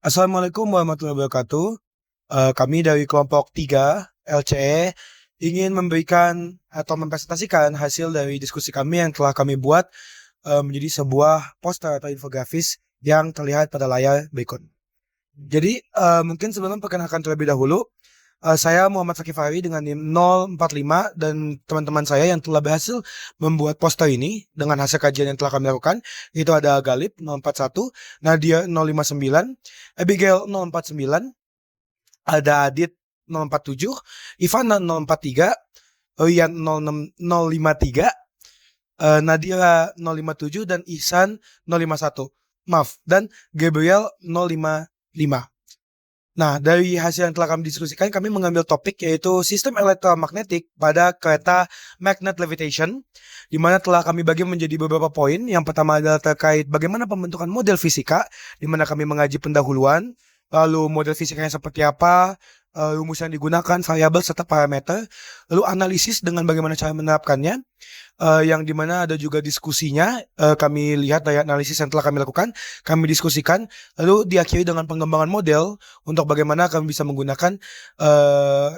Assalamualaikum warahmatullahi wabarakatuh. Kami dari kelompok 3 LCE ingin memberikan atau mempresentasikan hasil dari diskusi kami yang telah kami buat menjadi sebuah poster atau infografis yang terlihat pada layar berikut. Jadi mungkin sebelum perkenalkan terlebih dahulu, saya Muhammad Fakih Fahri dengan NIM 045 dan teman-teman saya yang telah berhasil membuat poster ini dengan hasil kajian yang telah kami lakukan, itu ada Galip 041, Nadia 059, Abigail 049, ada Adit 047, Ivana 043, Rian 06 053, Nadira 057 dan Ihsan 051. Maaf, dan Gabriel 055. Nah, dari hasil yang telah kami diskusikan, kami mengambil topik yaitu sistem elektromagnetik pada kereta magnet levitation, di mana telah kami bagi menjadi beberapa poin. Yang pertama adalah terkait bagaimana pembentukan model fisika, di mana kami mengaji pendahuluan, lalu model fisikanya seperti apa, rumus yang digunakan, variabel serta parameter, lalu analisis dengan bagaimana cara menerapkannya, yang dimana ada juga diskusinya. Kami lihat dari analisis yang telah kami lakukan, kami diskusikan, lalu diakhiri dengan pengembangan model untuk bagaimana kami bisa menggunakan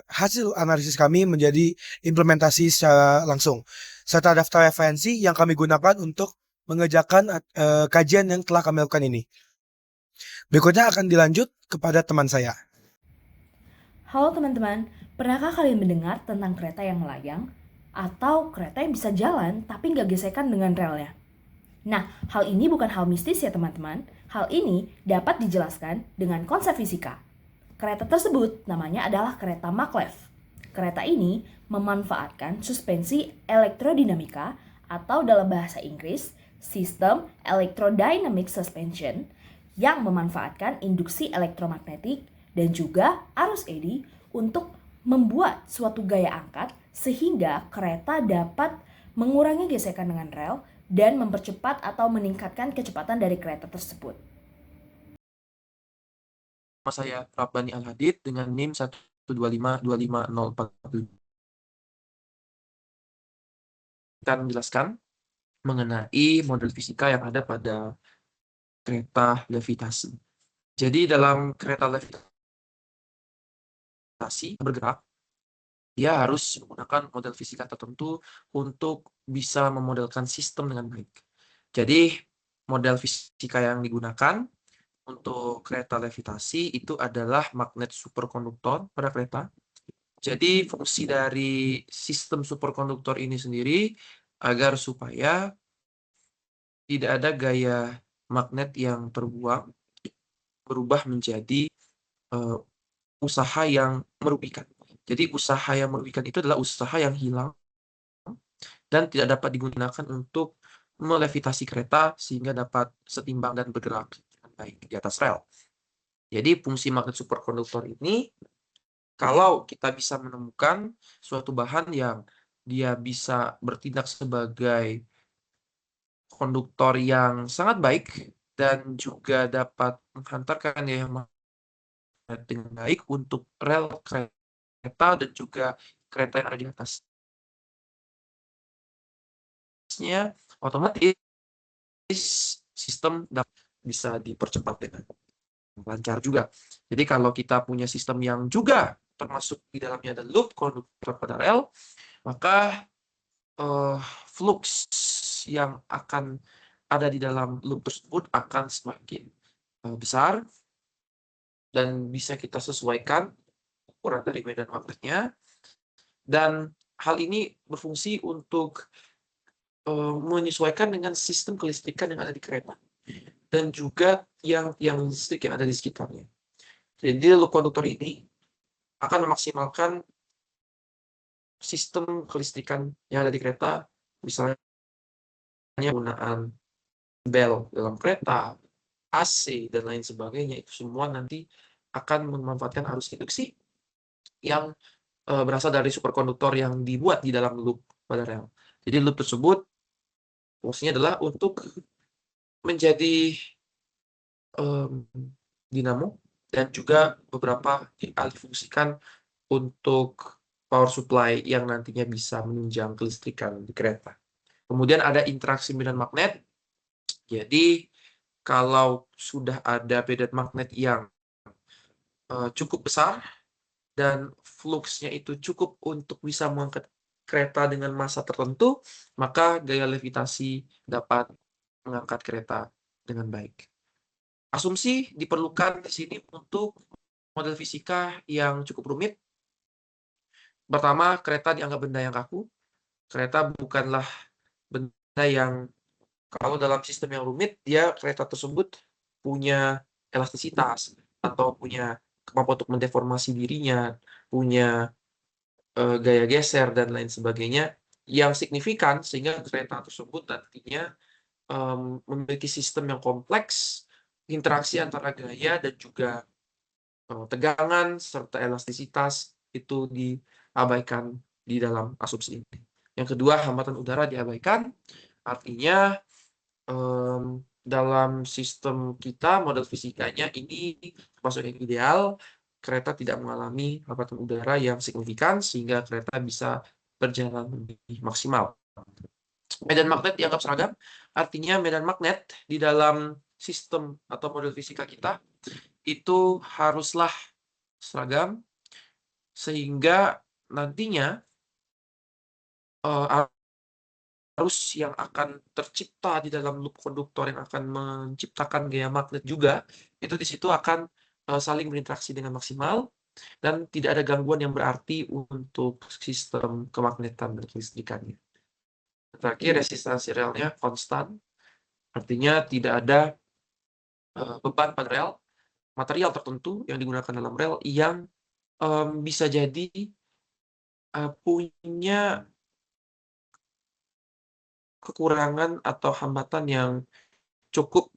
hasil analisis kami menjadi implementasi secara langsung, serta daftar referensi yang kami gunakan untuk mengerjakan kajian yang telah kami lakukan ini. Berikutnya akan dilanjut kepada teman saya. Halo teman-teman, pernahkah kalian mendengar tentang kereta yang melayang? Atau kereta yang bisa jalan tapi nggak gesekan dengan relnya? Nah, hal ini bukan hal mistis ya teman-teman. Hal ini dapat dijelaskan dengan konsep fisika. Kereta tersebut namanya adalah kereta maglev. Kereta ini memanfaatkan suspensi elektrodinamika atau dalam bahasa Inggris, sistem electrodynamic suspension yang memanfaatkan induksi elektromagnetik dan juga arus eddy untuk membuat suatu gaya angkat sehingga kereta dapat mengurangi gesekan dengan rel dan mempercepat atau meningkatkan kecepatan dari kereta tersebut. Nama saya Rabbani Al-Hadid dengan NIM 1252504. Kita menjelaskan mengenai model fisika yang ada pada kereta levitasi. Jadi dalam kereta levitasi bergerak, dia harus menggunakan model fisika tertentu untuk bisa memodelkan sistem dengan baik. Jadi model fisika yang digunakan untuk kereta levitasi itu adalah magnet superkonduktor pada kereta. Jadi fungsi dari sistem superkonduktor ini sendiri agar supaya tidak ada gaya magnet yang terbuang berubah menjadi usaha yang merugikan. Jadi usaha yang merugikan itu adalah usaha yang hilang dan tidak dapat digunakan untuk melevitasi kereta sehingga dapat setimbang dan bergerak dengan baik di atas rel. Jadi fungsi magnet superkonduktor ini, kalau kita bisa menemukan suatu bahan yang dia bisa bertindak sebagai konduktor yang sangat baik dan juga dapat menghantarkan daya magnet dengan baik untuk rel kereta dan juga kereta yang ada di atasnya, otomatis sistem bisa dipercepat dengan lancar juga. Jadi kalau kita punya sistem yang juga termasuk di dalamnya ada loop konduktor pada rel, maka flux yang akan ada di dalam loop tersebut akan semakin besar dan bisa kita sesuaikan ukuran dari medan magnetnya, dan hal ini berfungsi untuk menyesuaikan dengan sistem kelistrikan yang ada di kereta dan juga yang listrik yang ada di sekitarnya. Jadi loop konduktor ini akan memaksimalkan sistem kelistrikan yang ada di kereta, misalnya penggunaan bel dalam kereta, AC, dan lain sebagainya. Itu semua nanti akan memanfaatkan arus induksi yang berasal dari superkonduktor yang dibuat di dalam loop pada rel. Jadi loop tersebut fungsinya adalah untuk menjadi dinamo dan juga beberapa dialihfungsikan untuk power supply yang nantinya bisa menunjang kelistrikan di kereta. Kemudian ada interaksi medan magnet. Jadi kalau sudah ada medan magnet yang cukup besar dan fluxnya itu cukup untuk bisa mengangkat kereta dengan massa tertentu, maka gaya levitasi dapat mengangkat kereta dengan baik. Asumsi diperlukan di sini untuk model fisika yang cukup rumit. Pertama, kereta dianggap benda yang kaku. Kereta bukanlah benda yang, kalau dalam sistem yang rumit, kereta tersebut punya elastisitas atau punya kemampuan untuk mendeformasi dirinya, punya gaya geser dan lain sebagainya yang signifikan sehingga kereta tersebut nantinya memiliki sistem yang kompleks, interaksi antara gaya dan juga tegangan serta elastisitas itu diabaikan di dalam asumsi ini. Yang kedua, hambatan udara diabaikan, artinya dalam sistem kita, model fisikanya ini termasuk yang ideal, kereta tidak mengalami hambatan udara yang signifikan sehingga kereta bisa berjalan lebih maksimal. Medan magnet dianggap seragam, artinya medan magnet di dalam sistem atau model fisika kita itu haruslah seragam sehingga nantinya arus yang akan tercipta di dalam loop konduktor yang akan menciptakan gaya magnet juga itu di situ akan saling berinteraksi dengan maksimal dan tidak ada gangguan yang berarti untuk sistem kemagnetan dan kelistrikannya. Terakhir, resistansi relnya konstan, artinya tidak ada beban pada rel, material tertentu yang digunakan dalam rel yang bisa jadi punya kekurangan atau hambatan yang cukup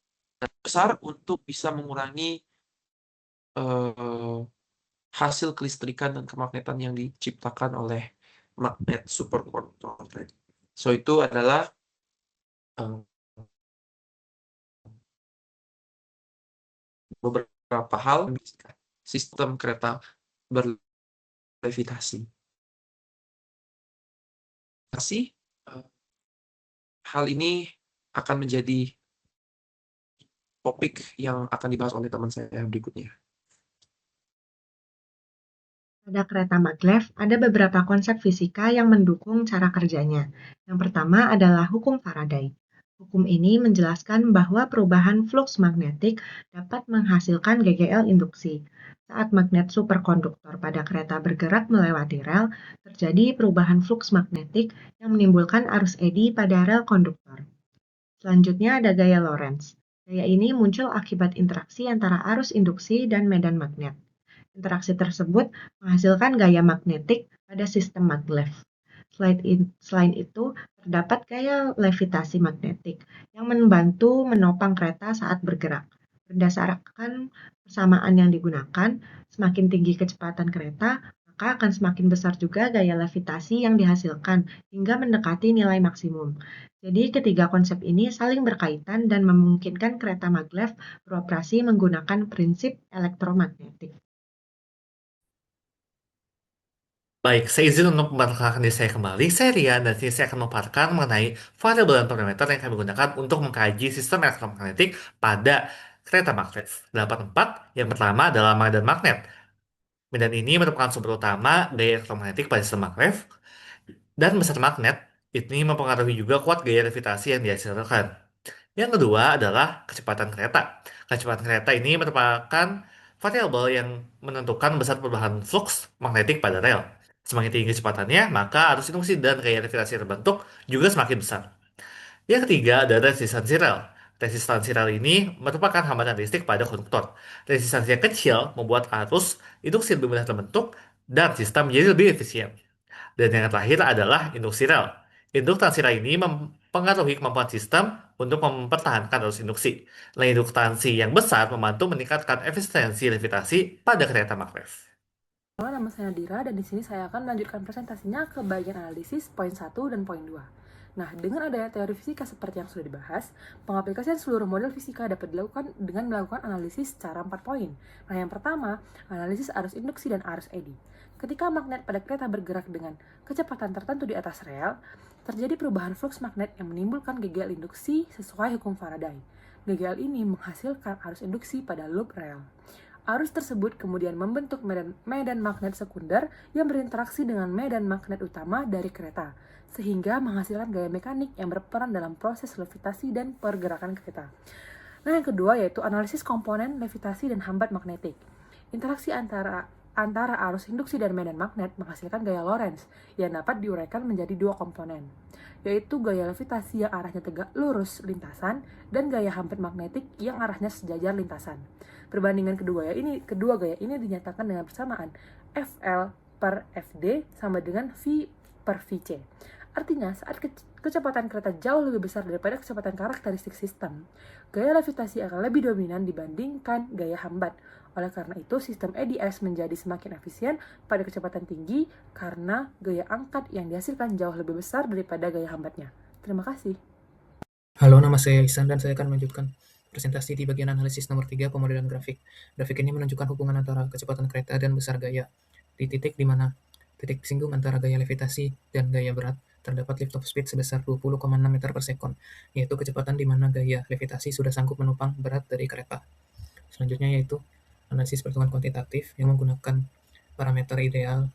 besar untuk bisa mengurangi hasil kelistrikan dan kemagnetan yang diciptakan oleh magnet superkonduktor tadi. So itu adalah beberapa hal sistem kereta berlevitasi. Hal ini akan menjadi topik yang akan dibahas oleh teman saya berikutnya. Pada kereta maglev, ada beberapa konsep fisika yang mendukung cara kerjanya. Yang pertama adalah hukum Faraday. Hukum ini menjelaskan bahwa perubahan flux magnetik dapat menghasilkan GGL induksi. Saat magnet superkonduktor pada kereta bergerak melewati rel, terjadi perubahan flux magnetik yang menimbulkan arus eddy pada rel konduktor. Selanjutnya ada gaya Lorentz. Gaya ini muncul akibat interaksi antara arus induksi dan medan magnet. Interaksi tersebut menghasilkan gaya magnetik pada sistem maglev. Selain itu, terdapat gaya levitasi magnetik yang membantu menopang kereta saat bergerak. Berdasarkan persamaan yang digunakan, semakin tinggi kecepatan kereta, maka akan semakin besar juga gaya levitasi yang dihasilkan hingga mendekati nilai maksimum. Jadi ketiga konsep ini saling berkaitan dan memungkinkan kereta maglev beroperasi menggunakan prinsip elektromagnetik. Baik, saya izin untuk memperkenalkan diri saya kembali. Saya Rian, dan sini saya akan memaparkan mengenai variabel dan parameter yang kami gunakan untuk mengkaji sistem elektromagnetik pada kereta maglev. Dapat 4, yang pertama adalah medan magnet. Medan ini merupakan sumber utama gaya elektromagnetik pada sistem maglev, dan besar magnet ini mempengaruhi juga kuat gaya levitasi yang dihasilkan. Yang kedua adalah kecepatan kereta. Kecepatan kereta ini merupakan variabel yang menentukan besar perubahan flux magnetik pada rel. Semakin tinggi kecepatannya, maka arus induksi dan gaya levitasi yang terbentuk juga semakin besar. Yang ketiga adalah resistansi rel. Resistansi rel ini merupakan hambatan listrik pada konduktor. Resistansi yang kecil membuat arus induksi lebih mudah terbentuk dan sistem menjadi lebih efisien. Dan yang terakhir adalah induksi rel. Induktansi rel ini mempengaruhi kemampuan sistem untuk mempertahankan arus induksi. Dan induktansi yang besar membantu meningkatkan efisiensi levitasi pada kereta maglev. Nama saya Nadira dan di sini saya akan melanjutkan presentasinya ke bagian analisis poin 1 dan poin 2. Nah, dengan adanya teori fisika seperti yang sudah dibahas, pengaplikasian seluruh model fisika dapat dilakukan dengan melakukan analisis secara 4 poin. Nah, yang pertama, analisis arus induksi dan arus eddy. Ketika magnet pada kereta bergerak dengan kecepatan tertentu di atas rel, terjadi perubahan flux magnet yang menimbulkan GGL induksi sesuai hukum Faraday. GGL ini menghasilkan arus induksi pada loop rel. Arus tersebut kemudian membentuk medan magnet sekunder yang berinteraksi dengan medan magnet utama dari kereta, sehingga menghasilkan gaya mekanik yang berperan dalam proses levitasi dan pergerakan kereta. Nah, yang kedua yaitu analisis komponen levitasi dan hambat magnetik. Interaksi antara arus induksi dan medan magnet menghasilkan gaya Lorentz yang dapat diuraikan menjadi dua komponen, yaitu gaya levitasi yang arahnya tegak lurus lintasan dan gaya hambat magnetik yang arahnya sejajar lintasan. Perbandingan kedua gaya ini dinyatakan dengan persamaan FL per FD sama dengan V per VC. Artinya, saat kecepatan kereta jauh lebih besar daripada kecepatan karakteristik sistem, gaya levitasi akan lebih dominan dibandingkan gaya hambat. Oleh karena itu, sistem EDS menjadi semakin efisien pada kecepatan tinggi karena gaya angkat yang dihasilkan jauh lebih besar daripada gaya hambatnya. Terima kasih. Halo, nama saya Ihsan dan saya akan melanjutkan presentasi di bagian analisis nomor 3, pemodelan grafik. Grafik ini menunjukkan hubungan antara kecepatan kereta dan besar gaya. Di titik di mana titik singgung antara gaya levitasi dan gaya berat, terdapat lift off speed sebesar 20,6 meter per sekon, yaitu kecepatan di mana gaya levitasi sudah sanggup menopang berat dari kereta. Selanjutnya yaitu analisis perhitungan kuantitatif yang menggunakan parameter ideal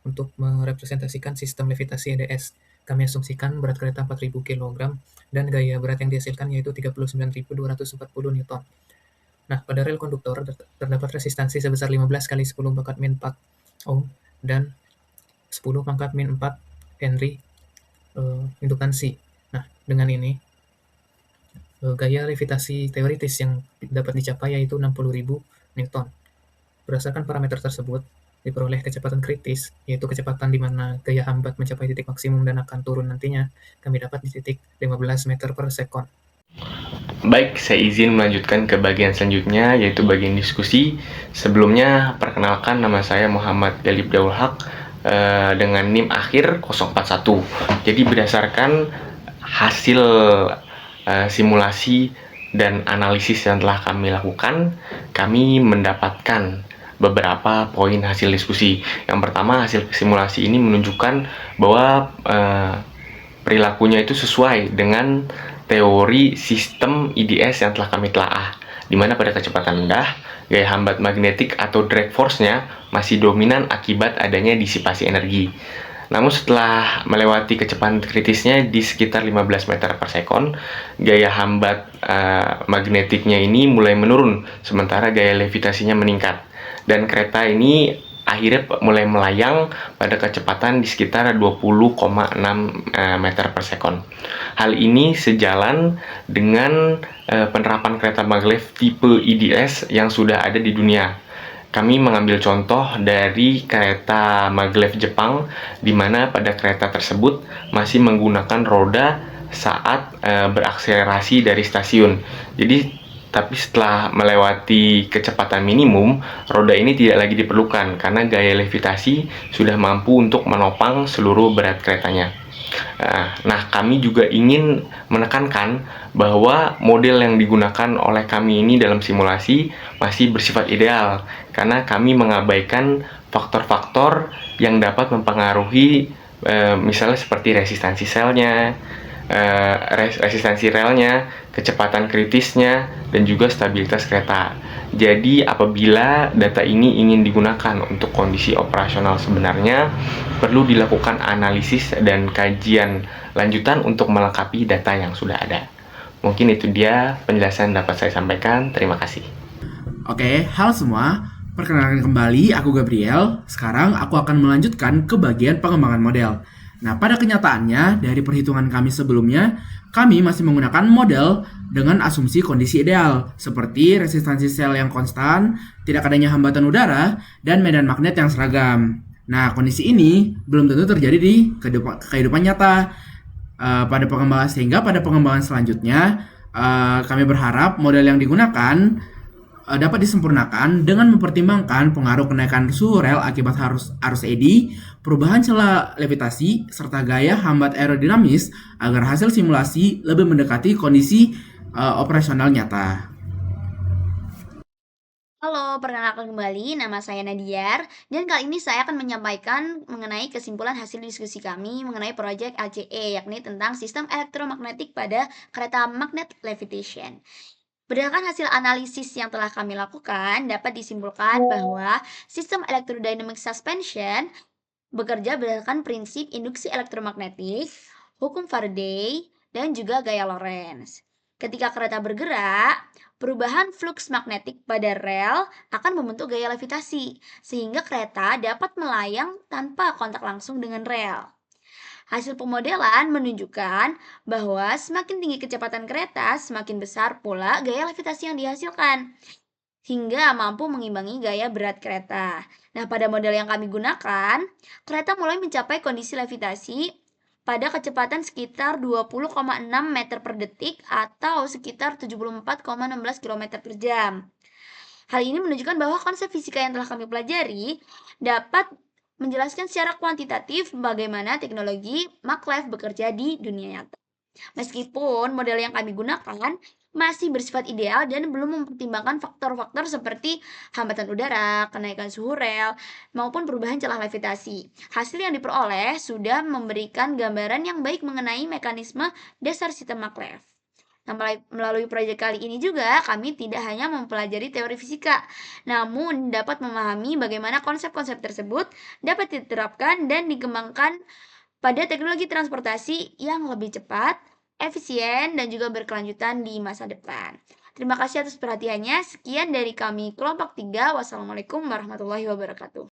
untuk merepresentasikan sistem levitasi EDS. Kami asumsikan berat kereta 4.000 kg dan gaya berat yang dihasilkan yaitu 39.240 Newton. Nah, pada rel konduktor terdapat resistansi sebesar 15 kali 10 pangkat min 4 ohm dan 10 pangkat min 4 Henry indukansi. Nah, dengan ini gaya levitasi teoritis yang dapat dicapai yaitu 60.000 Newton. Berdasarkan parameter tersebut, diperoleh kecepatan kritis, yaitu kecepatan di mana gaya hambat mencapai titik maksimum dan akan turun nantinya, kami dapat di titik 15 meter per sekon. Baik, saya izin melanjutkan ke bagian selanjutnya, yaitu bagian diskusi. Sebelumnya, perkenalkan nama saya Muhammad Galib Daul Haq dengan NIM akhir 041. Jadi berdasarkan hasil simulasi dan analisis yang telah kami lakukan, kami mendapatkan beberapa poin hasil diskusi. Yang pertama, hasil simulasi ini menunjukkan bahwa perilakunya itu sesuai dengan teori sistem IDS yang telah kami telaah, di mana pada kecepatan rendah, gaya hambat magnetik atau drag force-nya masih dominan akibat adanya disipasi energi. Namun setelah melewati kecepatan kritisnya di sekitar 15 meter per sekon, gaya hambat magnetiknya ini mulai menurun, sementara gaya levitasinya meningkat. Dan kereta ini akhirnya mulai melayang pada kecepatan di sekitar 20,6 meter per sekon. Hal ini sejalan dengan penerapan kereta maglev tipe IDS yang sudah ada di dunia. Kami mengambil contoh dari kereta maglev Jepang, di mana pada kereta tersebut masih menggunakan roda saat berakselerasi dari stasiun. Tapi setelah melewati kecepatan minimum, roda ini tidak lagi diperlukan karena gaya levitasi sudah mampu untuk menopang seluruh berat keretanya. Nah, kami juga ingin menekankan bahwa model yang digunakan oleh kami ini dalam simulasi masih bersifat ideal karena kami mengabaikan faktor-faktor yang dapat mempengaruhi misalnya seperti resistansi selnya, resistansi relnya, kecepatan kritisnya, dan juga stabilitas kereta. Jadi apabila data ini ingin digunakan untuk kondisi operasional sebenarnya, perlu dilakukan analisis dan kajian lanjutan untuk melengkapi data yang sudah ada. Mungkin itu dia penjelasan dapat saya sampaikan. Terima kasih. Oke, halo semua. Perkenalkan kembali, aku Gabriel. Sekarang aku akan melanjutkan ke bagian pengembangan model. Nah, pada kenyataannya, dari perhitungan kami sebelumnya, kami masih menggunakan model dengan asumsi kondisi ideal, seperti resistansi sel yang konstan, tidak adanya hambatan udara, dan medan magnet yang seragam. Nah, kondisi ini belum tentu terjadi di kehidupan nyata. Sehingga pada pengembangan selanjutnya, kami berharap model yang digunakan dapat disempurnakan dengan mempertimbangkan pengaruh kenaikan suhu rel akibat arus eddy, perubahan celah levitasi, serta gaya hambat aerodinamis agar hasil simulasi lebih mendekati kondisi operasional nyata. Halo, perkenalkan kembali, nama saya Nadiar, dan kali ini saya akan menyampaikan mengenai kesimpulan hasil diskusi kami mengenai proyek LCE, yakni tentang sistem elektromagnetik pada kereta magnet levitation. Berdasarkan hasil analisis yang telah kami lakukan, dapat disimpulkan bahwa sistem electrodynamic suspension bekerja berdasarkan prinsip induksi elektromagnetik, hukum Faraday, dan juga gaya Lorentz. Ketika kereta bergerak, perubahan flux magnetik pada rel akan membentuk gaya levitasi, sehingga kereta dapat melayang tanpa kontak langsung dengan rel. Hasil pemodelan menunjukkan bahwa semakin tinggi kecepatan kereta, semakin besar pula gaya levitasi yang dihasilkan, hingga mampu mengimbangi gaya berat kereta. Nah, pada model yang kami gunakan, kereta mulai mencapai kondisi levitasi pada kecepatan sekitar 20,6 meter per detik atau sekitar 74,16 km per jam. Hal ini menunjukkan bahwa konsep fisika yang telah kami pelajari dapat menjelaskan secara kuantitatif bagaimana teknologi maglev bekerja di dunia nyata. Meskipun model yang kami gunakan masih bersifat ideal dan belum mempertimbangkan faktor-faktor seperti hambatan udara, kenaikan suhu rel, maupun perubahan celah levitasi. Hasil yang diperoleh sudah memberikan gambaran yang baik mengenai mekanisme dasar sistem maglev. Nah, melalui proyek kali ini juga kami tidak hanya mempelajari teori fisika, namun dapat memahami bagaimana konsep-konsep tersebut dapat diterapkan dan dikembangkan pada teknologi transportasi yang lebih cepat, efisien, dan juga berkelanjutan di masa depan. Terima kasih atas perhatiannya. Sekian dari kami kelompok 3. Wassalamualaikum warahmatullahi wabarakatuh.